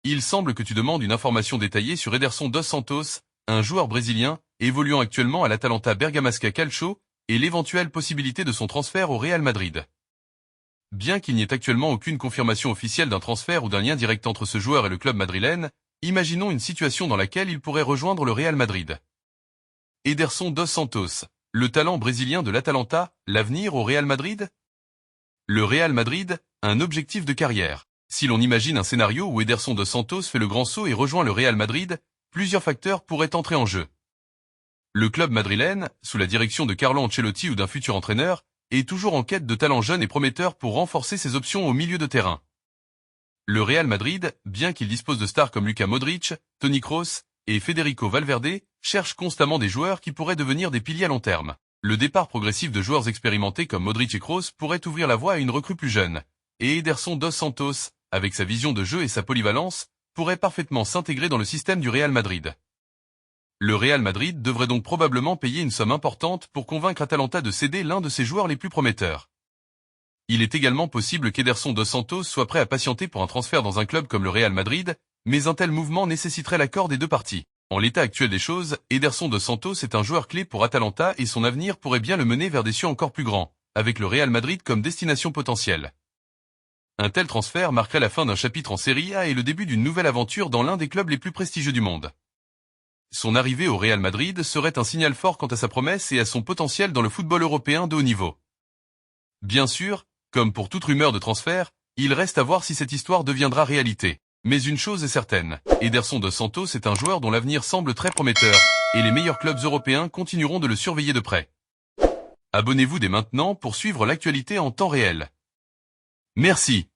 Il semble que tu demandes une information détaillée sur Ederson dos Santos, un joueur brésilien, évoluant actuellement à l'Atalanta Bergamasca Calcio, et l'éventuelle possibilité de son transfert au Real Madrid. Bien qu'il n'y ait actuellement aucune confirmation officielle d'un transfert ou d'un lien direct entre ce joueur et le club madrilène, imaginons une situation dans laquelle il pourrait rejoindre le Real Madrid. Ederson dos Santos, le talent brésilien de l'Atalanta, l'avenir au Real Madrid? Le Real Madrid, un objectif de carrière. Si l'on imagine un scénario où Ederson dos Santos fait le grand saut et rejoint le Real Madrid, plusieurs facteurs pourraient entrer en jeu. Le club madrilène, sous la direction de Carlo Ancelotti ou d'un futur entraîneur, est toujours en quête de talents jeunes et prometteurs pour renforcer ses options au milieu de terrain. Le Real Madrid, bien qu'il dispose de stars comme Luka Modric, Toni Kroos et Federico Valverde, cherche constamment des joueurs qui pourraient devenir des piliers à long terme. Le départ progressif de joueurs expérimentés comme Modric et Kroos pourrait ouvrir la voie à une recrue plus jeune, et Ederson dos Santos, avec sa vision de jeu et sa polyvalence, pourrait parfaitement s'intégrer dans le système du Real Madrid. Le Real Madrid devrait donc probablement payer une somme importante pour convaincre Atalanta de céder l'un de ses joueurs les plus prometteurs. Il est également possible qu'Ederson dos Santos soit prêt à patienter pour un transfert dans un club comme le Real Madrid, mais un tel mouvement nécessiterait l'accord des deux parties. En l'état actuel des choses, Ederson dos Santos est un joueur clé pour Atalanta et son avenir pourrait bien le mener vers des cieux encore plus grands, avec le Real Madrid comme destination potentielle. Un tel transfert marquerait la fin d'un chapitre en Serie A et le début d'une nouvelle aventure dans l'un des clubs les plus prestigieux du monde. Son arrivée au Real Madrid serait un signal fort quant à sa promesse et à son potentiel dans le football européen de haut niveau. Bien sûr, comme pour toute rumeur de transfert, il reste à voir si cette histoire deviendra réalité. Mais une chose est certaine, Ederson dos Santos est un joueur dont l'avenir semble très prometteur, et les meilleurs clubs européens continueront de le surveiller de près. Abonnez-vous dès maintenant pour suivre l'actualité en temps réel. Merci.